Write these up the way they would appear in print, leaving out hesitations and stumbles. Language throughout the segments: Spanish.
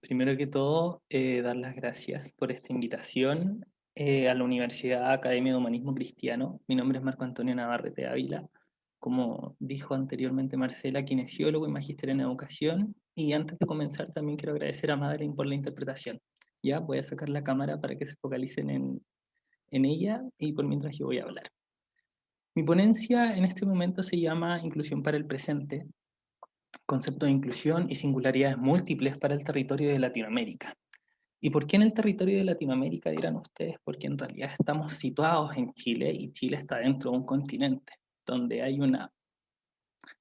Primero que todo, dar las gracias por esta invitación a la Universidad Academia de Humanismo Cristiano. Mi nombre es Marco Antonio Navarrete Ávila, como dijo anteriormente Marcela, kinesiólogo y magíster en educación. Y antes de comenzar, también quiero agradecer a Madeline por la interpretación. Ya voy a sacar la cámara para que se focalicen en ella y por mientras yo voy a hablar. Mi ponencia en este momento se llama Inclusión para el Presente, concepto de inclusión y singularidades múltiples para el territorio de Latinoamérica. ¿Y por qué en el territorio de Latinoamérica, dirán ustedes? Porque en realidad estamos situados en Chile y Chile está dentro de un continente donde hay una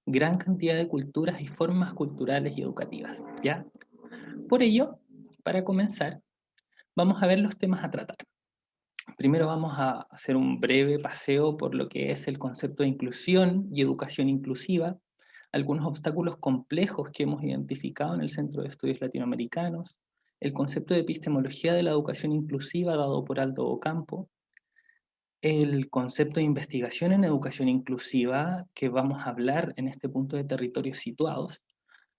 gran cantidad de culturas y formas culturales y educativas, ¿ya? Por ello, para comenzar, vamos a ver los temas a tratar. Primero vamos a hacer un breve paseo por lo que es el concepto de inclusión y educación inclusiva, algunos obstáculos complejos que hemos identificado en el Centro de Estudios Latinoamericanos, el concepto de epistemología de la educación inclusiva dado por Aldo Ocampo, el concepto de investigación en educación inclusiva que vamos a hablar en este punto de territorios situados,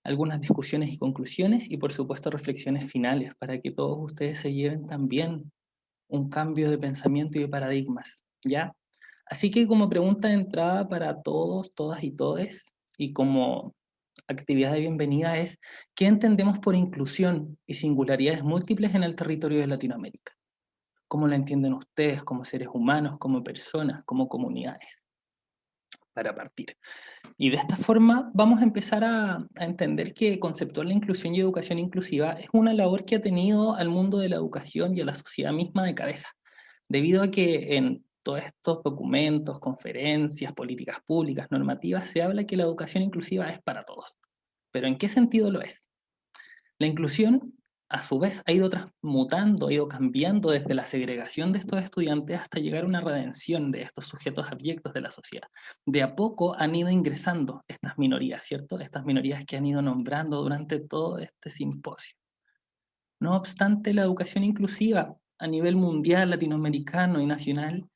algunas discusiones y conclusiones y por supuesto reflexiones finales para que todos ustedes se lleven también un cambio de pensamiento y de paradigmas, ¿ya? Así que como pregunta de entrada para todos, todas y todes, y como actividad de bienvenida es, ¿qué entendemos por inclusión y singularidades múltiples en el territorio de Latinoamérica? ¿Cómo lo entienden ustedes como seres humanos, como personas, como comunidades? Para partir. Y de esta forma vamos a empezar a entender que conceptuar la inclusión y educación inclusiva es una labor que ha tenido al mundo de la educación y a la sociedad misma de cabeza, debido a que en todos estos documentos, conferencias, políticas públicas, normativas, se habla que la educación inclusiva es para todos. ¿Pero en qué sentido lo es? La inclusión, a su vez, ha ido transmutando, ha ido cambiando desde la segregación de estos estudiantes hasta llegar a una redención de estos sujetos abyectos de la sociedad. De a poco han ido ingresando estas minorías, ¿cierto? Estas minorías que han ido nombrando durante todo este simposio. No obstante, la educación inclusiva a nivel mundial, latinoamericano y nacional,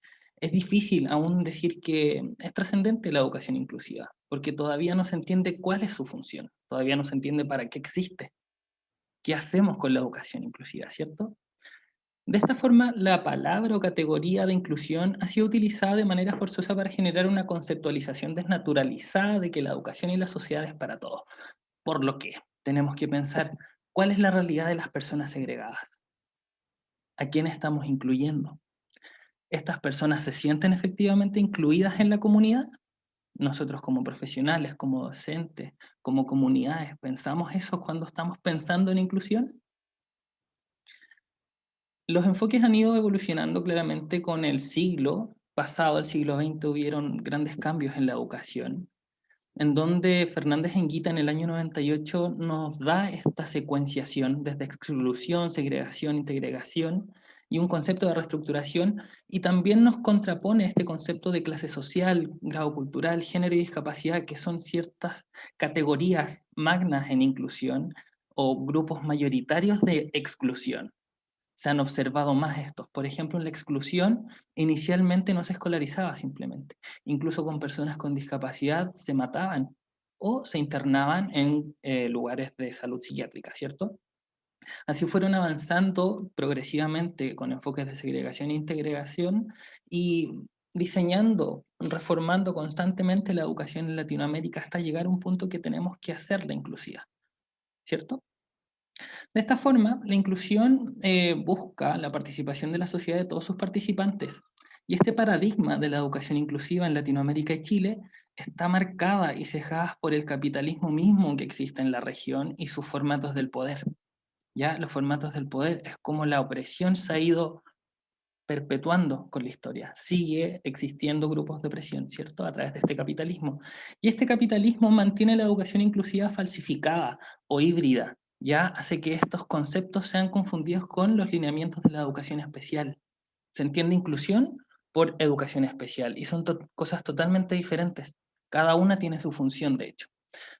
es difícil aún decir que es trascendente la educación inclusiva, porque todavía no se entiende cuál es su función, todavía no se entiende para qué existe, qué hacemos con la educación inclusiva, ¿cierto? De esta forma, la palabra o categoría de inclusión ha sido utilizada de manera forzosa para generar una conceptualización desnaturalizada de que la educación y la sociedad es para todos. Por lo que tenemos que pensar cuál es la realidad de las personas segregadas, a quién estamos incluyendo. ¿Estas personas se sienten efectivamente incluidas en la comunidad? Nosotros como profesionales, como docentes, como comunidades, ¿pensamos eso cuando estamos pensando en inclusión? Los enfoques han ido evolucionando claramente con el siglo pasado, el siglo XX, hubieron grandes cambios en la educación, en donde Fernández Enguita en el año 98 nos da esta secuenciación desde exclusión, segregación, integración y un concepto de reestructuración, y también nos contrapone este concepto de clase social, grado cultural, género y discapacidad, que son ciertas categorías magnas en inclusión o grupos mayoritarios de exclusión. Se han observado más estos. Por ejemplo, en la exclusión, inicialmente no se escolarizaba simplemente. Incluso con personas con discapacidad se mataban o se internaban en lugares de salud psiquiátrica, ¿cierto? Así fueron avanzando progresivamente con enfoques de segregación e integración y diseñando, reformando constantemente la educación en Latinoamérica hasta llegar a un punto que tenemos que hacerla inclusiva, ¿cierto? De esta forma, la inclusión busca la participación de la sociedad de todos sus participantes. Y este paradigma de la educación inclusiva en Latinoamérica y Chile está marcada y cejada por el capitalismo mismo que existe en la región y sus formatos del poder. Ya los formatos del poder es como la opresión se ha ido perpetuando con la historia. Sigue existiendo grupos de opresión, ¿cierto? A través de este capitalismo. Y este capitalismo mantiene la educación inclusiva falsificada o híbrida. Ya hace que estos conceptos sean confundidos con los lineamientos de la educación especial. Se entiende inclusión por educación especial y son cosas totalmente diferentes. Cada una tiene su función, de hecho.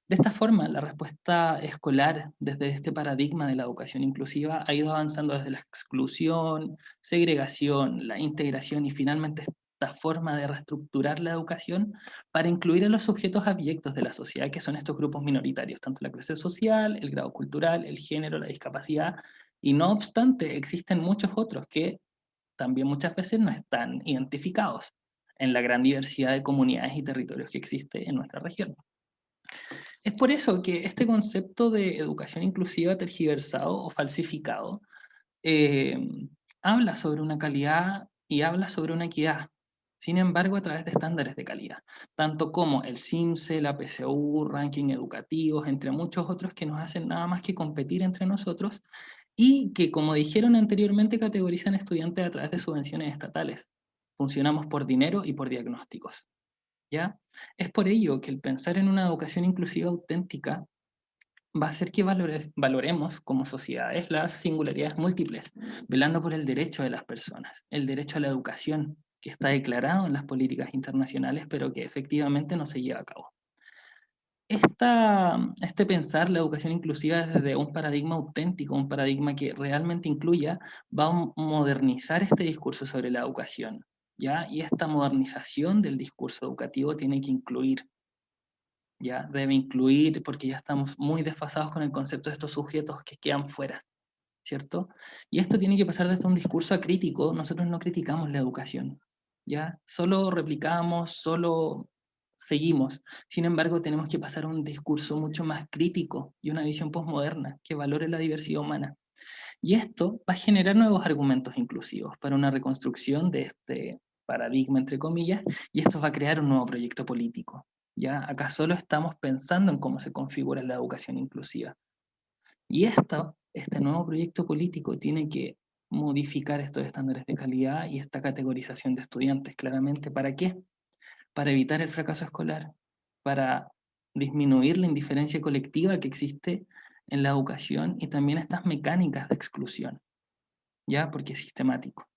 De esta forma, la respuesta escolar desde este paradigma de la educación inclusiva ha ido avanzando desde la exclusión, segregación, la integración y finalmente esta forma de reestructurar la educación para incluir a los sujetos abyectos de la sociedad, que son estos grupos minoritarios, tanto la clase social, el grado cultural, el género, la discapacidad, y no obstante, existen muchos otros que también muchas veces no están identificados en la gran diversidad de comunidades y territorios que existe en nuestra región. Es por eso que este concepto de educación inclusiva tergiversado o falsificado eh, habla sobre una calidad y habla sobre una equidad, sin embargo a través de estándares de calidad, tanto como el CIMSE, la PSU, ranking educativos, entre muchos otros que nos hacen nada más que competir entre nosotros y que, como dijeron anteriormente, categorizan estudiantes a través de subvenciones estatales. Funcionamos por dinero y por diagnósticos, ¿ya? Es por ello que el pensar en una educación inclusiva auténtica va a hacer que valoremos como sociedades las singularidades múltiples, velando por el derecho de las personas, el derecho a la educación, que está declarado en las políticas internacionales, pero que efectivamente no se lleva a cabo. Este pensar la educación inclusiva desde un paradigma auténtico, un paradigma que realmente incluya, va a modernizar este discurso sobre la educación, ¿ya? Y esta modernización del discurso educativo tiene que incluir, ¿ya? Debe incluir, porque ya estamos muy desfasados con el concepto de estos sujetos que quedan fuera, ¿cierto? Y esto tiene que pasar desde un discurso acrítico. Nosotros no criticamos la educación, ¿ya? Solo replicamos, solo seguimos. Sin embargo, tenemos que pasar a un discurso mucho más crítico y una visión posmoderna que valore la diversidad humana. Y esto va a generar nuevos argumentos inclusivos para una reconstrucción de este paradigma, entre comillas, y esto va a crear un nuevo proyecto político. ¿Ya? Acá solo estamos pensando en cómo se configura la educación inclusiva. Y este nuevo proyecto político tiene que modificar estos estándares de calidad y esta categorización de estudiantes, claramente. ¿Para qué? Para evitar el fracaso escolar, para disminuir la indiferencia colectiva que existe en la educación y también estas mecánicas de exclusión, ¿ya? Porque es sistemático.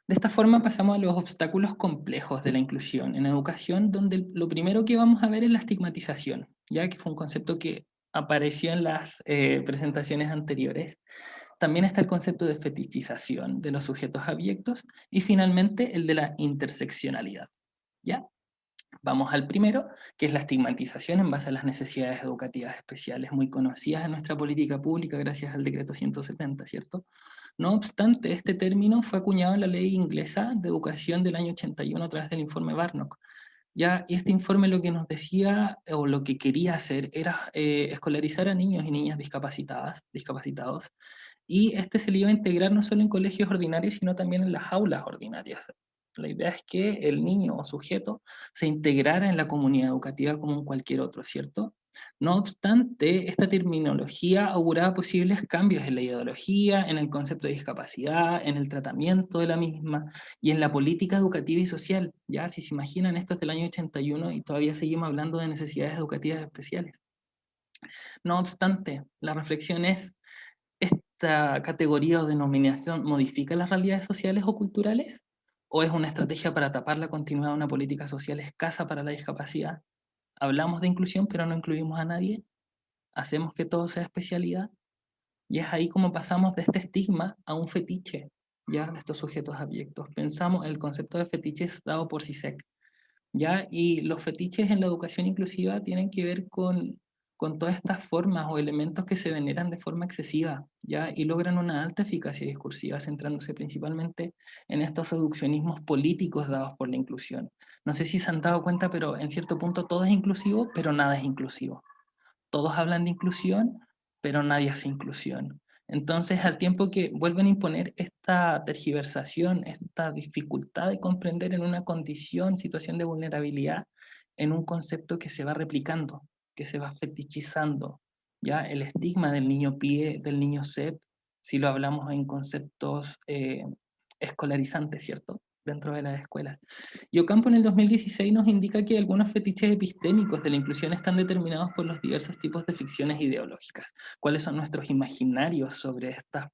De esta forma pasamos a los obstáculos complejos de la inclusión en educación, donde lo primero que vamos a ver es la estigmatización, ya que fue un concepto que apareció en las presentaciones anteriores. También está el concepto de fetichización de los sujetos abyectos y finalmente el de la interseccionalidad. ¿Ya? Vamos al primero, que es la estigmatización en base a las necesidades educativas especiales, muy conocidas en nuestra política pública gracias al decreto 170, ¿cierto? No obstante, este término fue acuñado en la ley inglesa de educación del año 81 a través del informe Barnock. Ya, y este informe lo que nos decía, o lo que quería hacer, era escolarizar a niños y niñas discapacitados, y este se le iba a integrar no solo en colegios ordinarios, sino también en las aulas ordinarias. La idea es que el niño o sujeto se integrara en la comunidad educativa como en cualquier otro, ¿cierto? No obstante, esta terminología auguraba posibles cambios en la ideología, en el concepto de discapacidad, en el tratamiento de la misma y en la política educativa y social. Ya, si se imaginan, esto es del año 81 y todavía seguimos hablando de necesidades educativas especiales. No obstante, la reflexión es, ¿esta categoría o denominación modifica las realidades sociales o culturales? ¿O es una estrategia para tapar la continuidad de una política social escasa para la discapacidad? Hablamos de inclusión, pero no incluimos a nadie. Hacemos que todo sea especialidad. Y es ahí como pasamos de este estigma a un fetiche, ya, de estos sujetos abyectos. Pensamos, el concepto de fetiches dado por CISEC, ¿ya? Y los fetiches en la educación inclusiva tienen que ver con todas estas formas o elementos que se veneran de forma excesiva, ¿ya? Y logran una alta eficacia discursiva, centrándose principalmente en estos reduccionismos políticos dados por la inclusión. No sé si se han dado cuenta, pero en cierto punto todo es inclusivo, pero nada es inclusivo. Todos hablan de inclusión, pero nadie hace inclusión. Entonces, al tiempo que vuelven a imponer esta tergiversación, esta dificultad de comprender en una condición, situación de vulnerabilidad, en un concepto que se va replicando, que se va fetichizando, ¿ya? El estigma del niño PIE, del niño CEP, si lo hablamos en conceptos escolarizantes, ¿cierto? Dentro de las escuelas. Y Ocampo en el 2016 nos indica que algunos fetiches epistémicos de la inclusión están determinados por los diversos tipos de ficciones ideológicas. ¿Cuáles son nuestros imaginarios sobre estas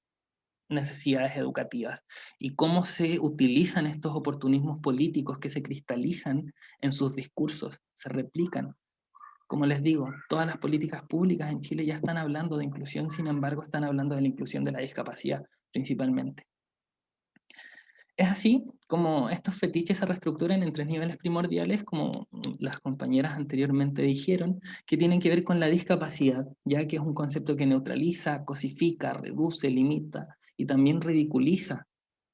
necesidades educativas? Y cómo se utilizan estos oportunismos políticos que se cristalizan en sus discursos, se replican. Como les digo, todas las políticas públicas en Chile ya están hablando de inclusión, sin embargo están hablando de la inclusión de la discapacidad principalmente. Es así como estos fetiches se reestructuran en tres niveles primordiales, como las compañeras anteriormente dijeron, que tienen que ver con la discapacidad, ya que es un concepto que neutraliza, cosifica, reduce, limita y también ridiculiza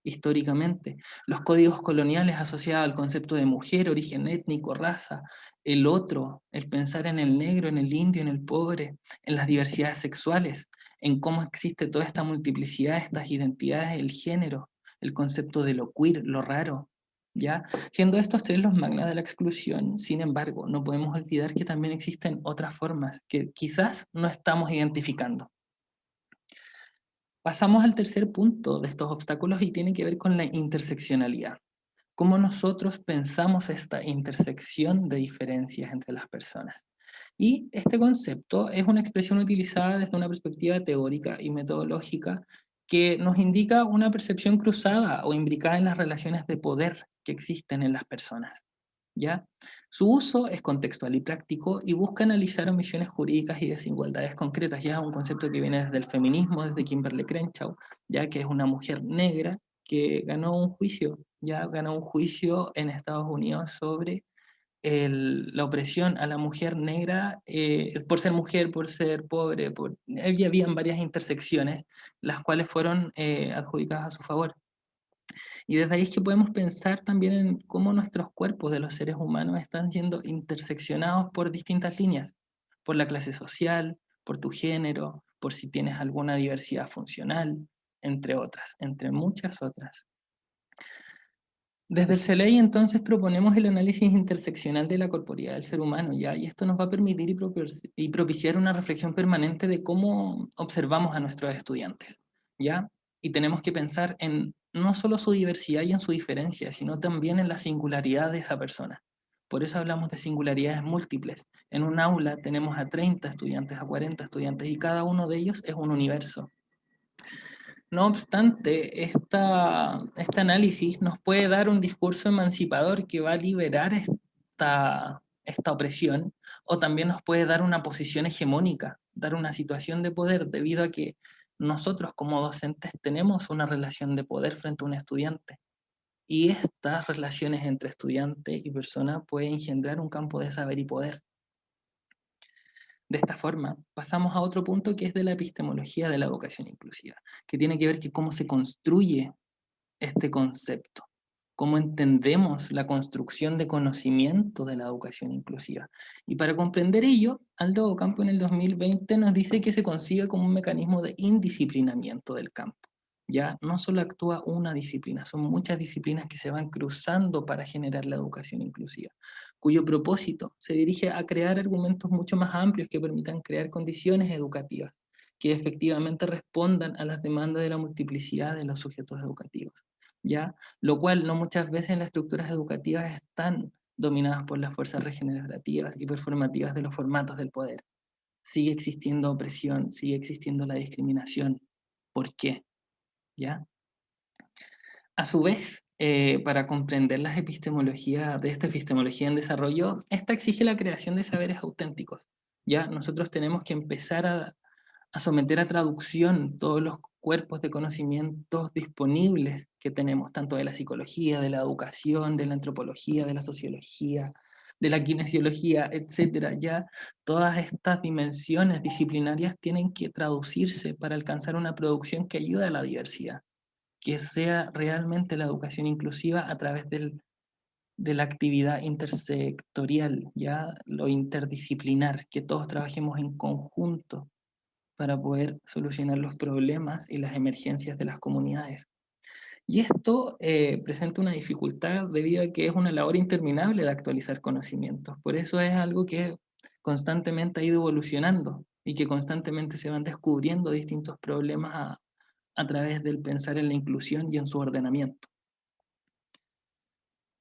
históricamente. Los códigos coloniales asociados al concepto de mujer, origen étnico, raza, el otro, el pensar en el negro, en el indio, en el pobre, en las diversidades sexuales, en cómo existe toda esta multiplicidad de estas identidades, el género, el concepto de lo queer, lo raro, ¿ya? Siendo estos tres los magnas de la exclusión, sin embargo, no podemos olvidar que también existen otras formas que quizás no estamos identificando. Pasamos al tercer punto de estos obstáculos y tiene que ver con la interseccionalidad. Cómo nosotros pensamos esta intersección de diferencias entre las personas. Y este concepto es una expresión utilizada desde una perspectiva teórica y metodológica que nos indica una percepción cruzada o imbricada en las relaciones de poder que existen en las personas. ¿Ya? Su uso es contextual y práctico y busca analizar omisiones jurídicas y desigualdades concretas. Ya es un concepto que viene desde el feminismo, desde Kimberly Crenshaw, ya que es una mujer negra que ganó un juicio, ya ganó un juicio en Estados Unidos sobre la opresión a la mujer negra por ser mujer, por ser pobre, habían varias intersecciones, las cuales fueron adjudicadas a su favor. Y desde ahí es que podemos pensar también en cómo nuestros cuerpos de los seres humanos están siendo interseccionados por distintas líneas, por la clase social, por tu género, por si tienes alguna diversidad funcional, entre otras, entre muchas otras. Desde el CELEI entonces proponemos el análisis interseccional de la corporeidad del ser humano, ¿ya? Y esto nos va a permitir y propiciar una reflexión permanente de cómo observamos a nuestros estudiantes, ¿ya? Y tenemos que pensar en no solo su diversidad y en su diferencia, sino también en la singularidad de esa persona. Por eso hablamos de singularidades múltiples. En un aula tenemos a 30 estudiantes, a 40 estudiantes, y cada uno de ellos es un universo. No obstante, este análisis nos puede dar un discurso emancipador que va a liberar esta opresión, o también nos puede dar una posición hegemónica, dar una situación de poder, debido a que nosotros como docentes tenemos una relación de poder frente a un estudiante. Y estas relaciones entre estudiante y persona pueden engendrar un campo de saber y poder. De esta forma, pasamos a otro punto que es de la epistemología de la educación inclusiva, que tiene que ver con cómo se construye este concepto, cómo entendemos la construcción de conocimiento de la educación inclusiva. Y para comprender ello, Aldo Ocampo en el 2020 nos dice que se concibe como un mecanismo de indisciplinamiento del campo. Ya no solo actúa una disciplina, son muchas disciplinas que se van cruzando para generar la educación inclusiva, cuyo propósito se dirige a crear argumentos mucho más amplios que permitan crear condiciones educativas que efectivamente respondan a las demandas de la multiplicidad de los sujetos educativos, ¿ya? Lo cual no muchas veces las estructuras educativas están dominadas por las fuerzas regenerativas y performativas de los formatos del poder. Sigue existiendo opresión, sigue existiendo la discriminación. ¿Por qué? ¿Ya? A su vez, para comprender las epistemologías de esta epistemología en desarrollo, esta exige la creación de saberes auténticos. Ya nosotros tenemos que empezar a someter a traducción todos los cuerpos de conocimientos disponibles que tenemos, tanto de la psicología, de la educación, de la antropología, de la sociología, de la kinesiología, etcétera. Ya todas estas dimensiones disciplinarias tienen que traducirse para alcanzar una producción que ayude a la diversidad, que sea realmente la educación inclusiva a través de la actividad intersectorial, ya lo interdisciplinar, que todos trabajemos en conjunto para poder solucionar los problemas y las emergencias de las comunidades. Y esto presenta una dificultad debido a que es una labor interminable de actualizar conocimientos. Por eso es algo que constantemente ha ido evolucionando y que constantemente se van descubriendo distintos problemas a través del pensar en la inclusión y en su ordenamiento.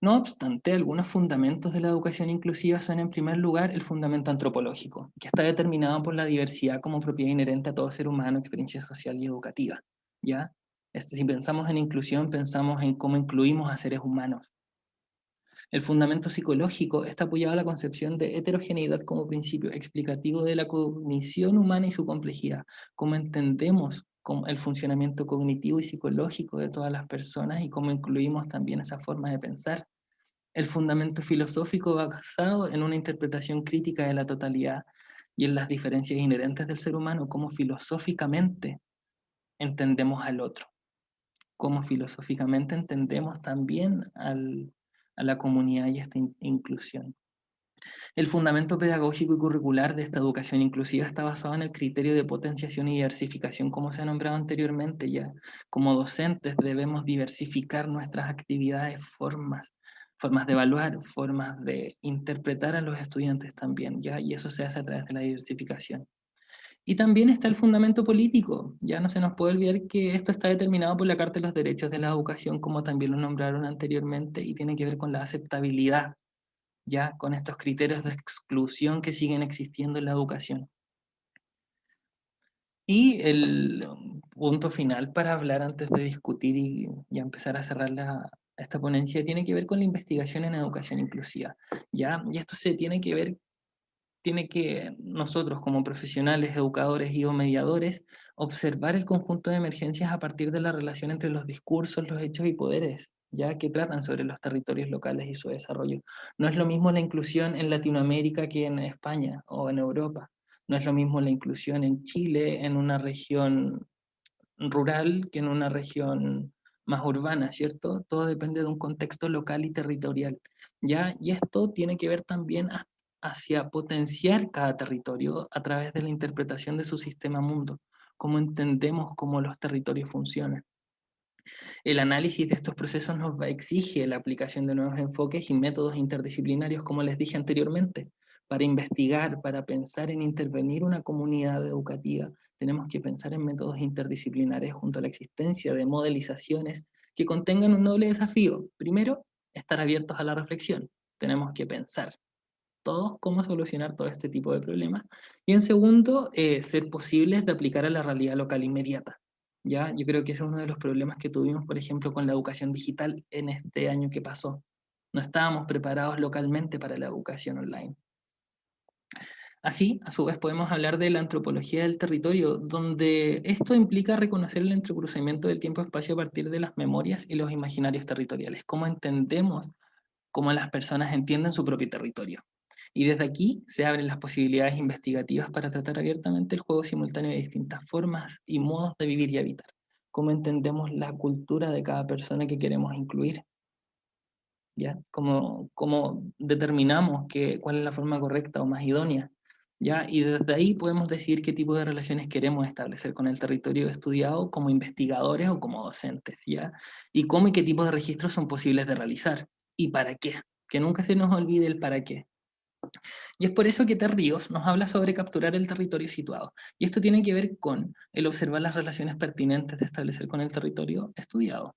No obstante, algunos fundamentos de la educación inclusiva son, en primer lugar, el fundamento antropológico, que está determinado por la diversidad como propiedad inherente a todo ser humano, experiencia social y educativa. ¿Ya? Si pensamos en inclusión, pensamos en cómo incluimos a seres humanos. El fundamento psicológico está apoyado a la concepción de heterogeneidad como principio explicativo de la cognición humana y su complejidad, cómo entendemos el funcionamiento cognitivo y psicológico de todas las personas y cómo incluimos también esa forma de pensar. El fundamento filosófico basado en una interpretación crítica de la totalidad y en las diferencias inherentes del ser humano, cómo filosóficamente entendemos al otro, cómo filosóficamente entendemos también a la comunidad y esta inclusión. El fundamento pedagógico y curricular de esta educación inclusiva está basado en el criterio de potenciación y diversificación, como se ha nombrado anteriormente ya. Como docentes debemos diversificar nuestras actividades, formas de evaluar, formas de interpretar a los estudiantes también, ¿ya? Y eso se hace a través de la diversificación. Y también está el fundamento político. Ya no se nos puede olvidar que esto está determinado por la Carta de los Derechos de la Educación, como también lo nombraron anteriormente, y tiene que ver con la aceptabilidad, ya con estos criterios de exclusión que siguen existiendo en la educación. Y el punto final para hablar antes de discutir y ya empezar a cerrar esta ponencia tiene que ver con la investigación en educación inclusiva. ¿Ya? Y esto se tiene que nosotros como profesionales, educadores y o mediadores observar el conjunto de emergencias a partir de la relación entre los discursos, los hechos y poderes, ya que tratan sobre los territorios locales y su desarrollo. No es lo mismo la inclusión en Latinoamérica que en España o en Europa. No es lo mismo la inclusión en Chile, en una región rural, que en una región más urbana, ¿cierto? Todo depende de un contexto local y territorial, ¿ya? Y esto tiene que ver también hacia potenciar cada territorio a través de la interpretación de su sistema mundo, cómo entendemos cómo los territorios funcionan. El análisis de estos procesos exige la aplicación de nuevos enfoques y métodos interdisciplinarios, como les dije anteriormente. Para investigar, para pensar en intervenir una comunidad educativa, tenemos que pensar en métodos interdisciplinares junto a la existencia de modelizaciones que contengan un doble desafío. Primero, estar abiertos a la reflexión. Tenemos que pensar todos cómo solucionar todo este tipo de problemas. Y en segundo, ser posibles de aplicar a la realidad local inmediata. ¿Ya? Yo creo que ese es uno de los problemas que tuvimos, por ejemplo, con la educación digital en este año que pasó. No estábamos preparados localmente para la educación online. Así, a su vez, podemos hablar de la antropología del territorio, donde esto implica reconocer el entrecruzamiento del tiempo-espacio a partir de las memorias y los imaginarios territoriales. Cómo entendemos, cómo las personas entienden su propio territorio. Y desde aquí se abren las posibilidades investigativas para tratar abiertamente el juego simultáneo de distintas formas y modos de vivir y habitar. Cómo entendemos la cultura de cada persona que queremos incluir, ¿ya? Cómo determinamos cuál es la forma correcta o más idónea, ¿ya? Y desde ahí podemos decidir qué tipo de relaciones queremos establecer con el territorio estudiado como investigadores o como docentes, ¿ya? Y cómo y qué tipo de registros son posibles de realizar, y para qué. Que nunca se nos olvide el para qué. Y es por eso que Ríos nos habla sobre capturar el territorio situado. Y esto tiene que ver con el observar las relaciones pertinentes de establecer con el territorio estudiado,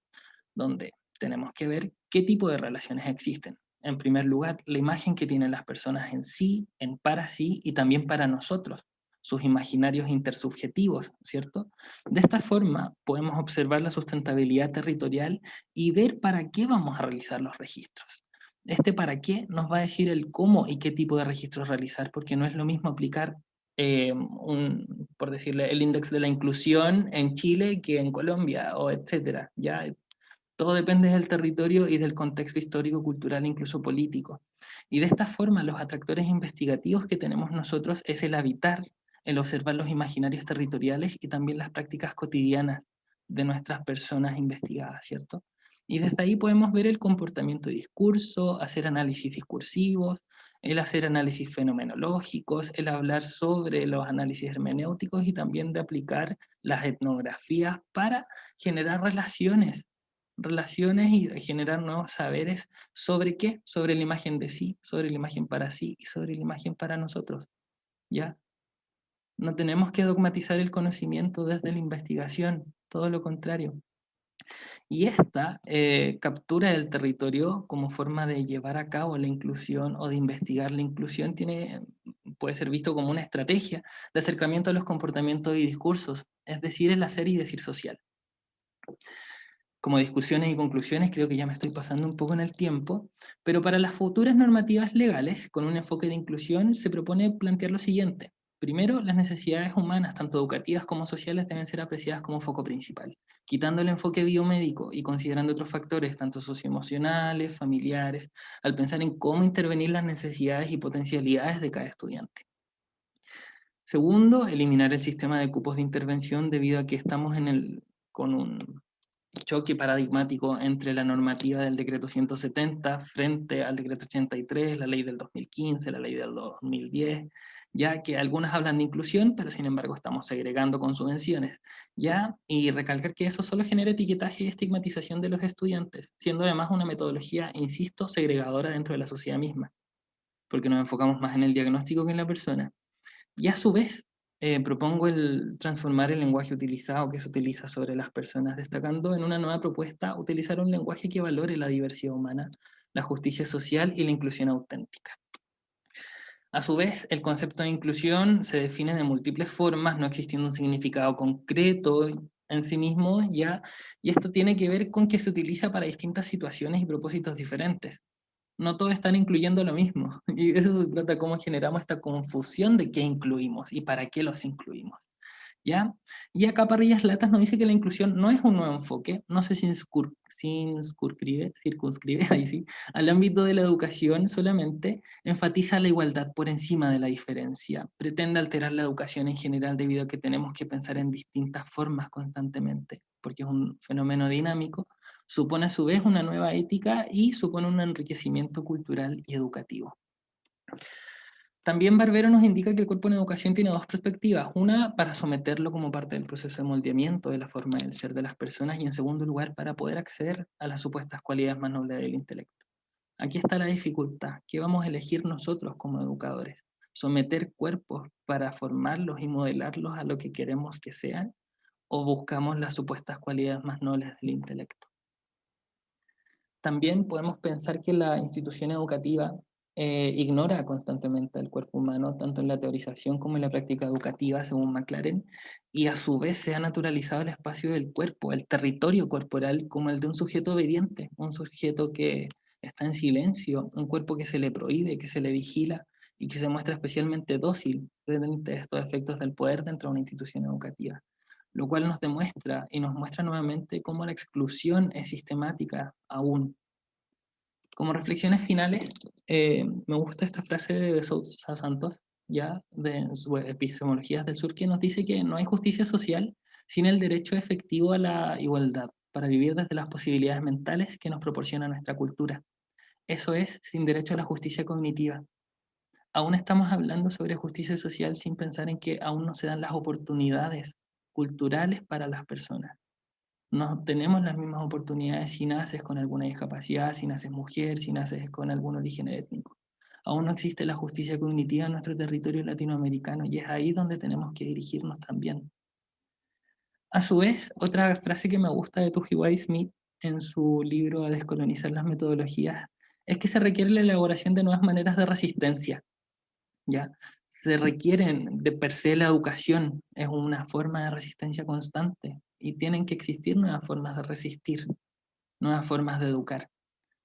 donde tenemos que ver qué tipo de relaciones existen. En primer lugar, la imagen que tienen las personas en sí, en para sí y también para nosotros, sus imaginarios intersubjetivos, ¿cierto? De esta forma podemos observar la sustentabilidad territorial y ver para qué vamos a realizar los registros. Este para qué nos va a decir el cómo y qué tipo de registros realizar, porque no es lo mismo aplicar por decirle, el índice de la inclusión en Chile que en Colombia, o etcétera. Ya todo depende del territorio y del contexto histórico, cultural e incluso político. Y de esta forma, los atractores investigativos que tenemos nosotros es el habitar, el observar los imaginarios territoriales y también las prácticas cotidianas de nuestras personas investigadas, ¿cierto? Y desde ahí podemos ver el comportamiento de discurso, hacer análisis discursivos, el hacer análisis fenomenológicos, el hablar sobre los análisis hermenéuticos y también de aplicar las etnografías para generar relaciones y generar nuevos saberes sobre qué, sobre la imagen de sí, sobre la imagen para sí y sobre la imagen para nosotros. ¿Ya? No tenemos que dogmatizar el conocimiento desde la investigación, todo lo contrario. Y esta captura del territorio como forma de llevar a cabo la inclusión o de investigar la inclusión puede ser visto como una estrategia de acercamiento a los comportamientos y discursos, es decir, el hacer y decir social. Como discusiones y conclusiones, creo que ya me estoy pasando un poco en el tiempo, pero para las futuras normativas legales, con un enfoque de inclusión, se propone plantear lo siguiente. Primero, las necesidades humanas, tanto educativas como sociales, deben ser apreciadas como foco principal, quitando el enfoque biomédico y considerando otros factores, tanto socioemocionales, familiares, al pensar en cómo intervenir las necesidades y potencialidades de cada estudiante. Segundo, eliminar el sistema de cupos de intervención debido a que estamos con un choque paradigmático entre la normativa del decreto 170 frente al decreto 83, la ley del 2015, la ley del 2010, ya que algunas hablan de inclusión, pero sin embargo estamos segregando con subvenciones, ya, y recalcar que eso solo genera etiquetaje y estigmatización de los estudiantes, siendo además una metodología, insisto, segregadora dentro de la sociedad misma, porque nos enfocamos más en el diagnóstico que en la persona. Y a su vez, propongo el transformar el lenguaje utilizado que se utiliza sobre las personas, destacando en una nueva propuesta utilizar un lenguaje que valore la diversidad humana, la justicia social y la inclusión auténtica. A su vez, el concepto de inclusión se define de múltiples formas, no existiendo un significado concreto en sí mismo, ya, y esto tiene que ver con que se utiliza para distintas situaciones y propósitos diferentes. No todos están incluyendo lo mismo. Y eso se trata de cómo generamos esta confusión de qué incluimos y para qué los incluimos. ¿Ya? Y acá Parrillas Latas nos dice que la inclusión no es un nuevo enfoque, no se circunscribe ahí sí, al ámbito de la educación, solamente enfatiza la igualdad por encima de la diferencia. Pretende alterar la educación en general debido a que tenemos que pensar en distintas formas constantemente, porque es un fenómeno dinámico, supone a su vez una nueva ética y supone un enriquecimiento cultural y educativo. También Barbero nos indica que el cuerpo en educación tiene dos perspectivas. Una, para someterlo como parte del proceso de moldeamiento de la forma del ser de las personas, y en segundo lugar, para poder acceder a las supuestas cualidades más nobles del intelecto. Aquí está la dificultad. ¿Qué vamos a elegir nosotros como educadores? ¿Someter cuerpos para formarlos y modelarlos a lo que queremos que sean? ¿O buscamos las supuestas cualidades más nobles del intelecto? También podemos pensar que la institución educativa ignora constantemente el cuerpo humano, tanto en la teorización como en la práctica educativa, según McLaren, y a su vez se ha naturalizado el espacio del cuerpo, el territorio corporal, como el de un sujeto obediente, un sujeto que está en silencio, un cuerpo que se le prohíbe, que se le vigila y que se muestra especialmente dócil frente a estos efectos del poder dentro de una institución educativa, lo cual nos demuestra y nos muestra nuevamente cómo la exclusión es sistemática aún. Como reflexiones finales, me gusta esta frase de Sousa Santos, ya de sus Epistemologías del Sur, que nos dice que no hay justicia social sin el derecho efectivo a la igualdad, para vivir desde las posibilidades mentales que nos proporciona nuestra cultura. Eso es, sin derecho a la justicia cognitiva. Aún estamos hablando sobre justicia social sin pensar en que aún no se dan las oportunidades culturales para las personas. No tenemos las mismas oportunidades si naces con alguna discapacidad, si naces mujer, si naces con algún origen étnico. Aún no existe la justicia cognitiva en nuestro territorio latinoamericano y es ahí donde tenemos que dirigirnos también. A su vez, otra frase que me gusta de Tujiwai Smith en su libro A descolonizar las metodologías es que se requiere la elaboración de nuevas maneras de resistencia. ¿Ya? Se requieren de per se la educación, es una forma de resistencia constante y tienen que existir nuevas formas de resistir, nuevas formas de educar,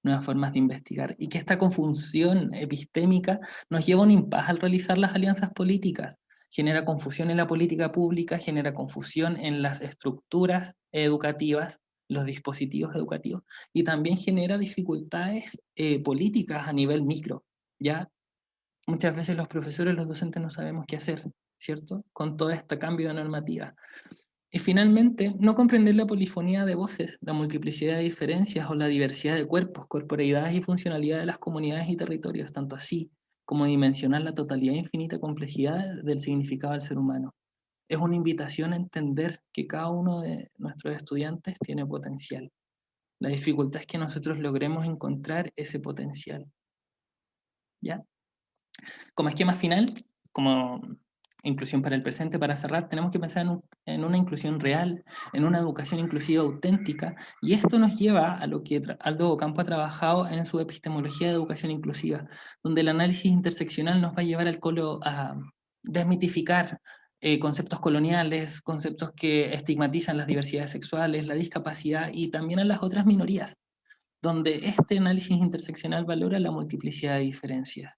nuevas formas de investigar y que esta confusión epistémica nos lleva a un impas al realizar las alianzas políticas. Genera confusión en la política pública, genera confusión en las estructuras educativas, los dispositivos educativos, y también genera dificultades políticas a nivel micro, ¿ya? Muchas veces los profesores, los docentes no sabemos qué hacer, ¿cierto? Con todo este cambio de normativa. Y finalmente, no comprender la polifonía de voces, la multiplicidad de diferencias o la diversidad de cuerpos, corporeidades y funcionalidad de las comunidades y territorios, tanto así como dimensionar la totalidad e infinita complejidad del significado del ser humano. Es una invitación a entender que cada uno de nuestros estudiantes tiene potencial. La dificultad es que nosotros logremos encontrar ese potencial, ¿ya? Como esquema final, como inclusión para el presente, para cerrar, tenemos que pensar en una inclusión real, en una educación inclusiva auténtica, y esto nos lleva a lo que Aldo Ocampo ha trabajado en su epistemología de educación inclusiva, donde el análisis interseccional nos va a llevar a desmitificar conceptos coloniales, conceptos que estigmatizan las diversidades sexuales, la discapacidad y también a las otras minorías, donde este análisis interseccional valora la multiplicidad de diferencias.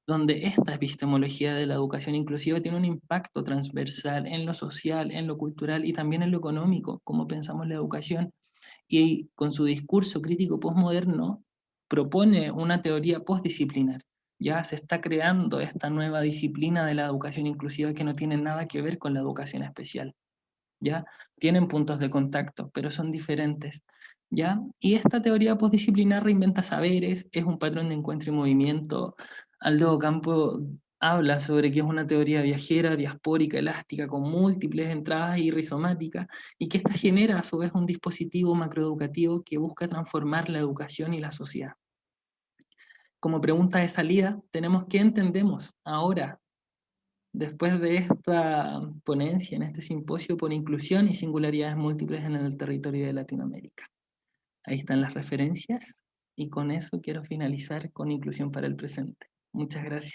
donde esta epistemología de la educación inclusiva tiene un impacto transversal en lo social, en lo cultural y también en lo económico, como pensamos la educación, y con su discurso crítico postmoderno propone una teoría postdisciplinar. Ya se está creando esta nueva disciplina de la educación inclusiva que no tiene nada que ver con la educación especial. ¿Ya? Tienen puntos de contacto, pero son diferentes, ¿ya? Y esta teoría postdisciplinar reinventa saberes, es un patrón de encuentro y movimiento. Aldo Campo habla sobre que es una teoría viajera, diaspórica, elástica, con múltiples entradas y rizomáticas, y que esta genera a su vez un dispositivo macroeducativo que busca transformar la educación y la sociedad. Como pregunta de salida, tenemos qué entendemos ahora después de esta ponencia, en este simposio por inclusión y singularidades múltiples en el territorio de Latinoamérica. Ahí están las referencias y con eso quiero finalizar con Inclusión para el Presente. Muchas gracias.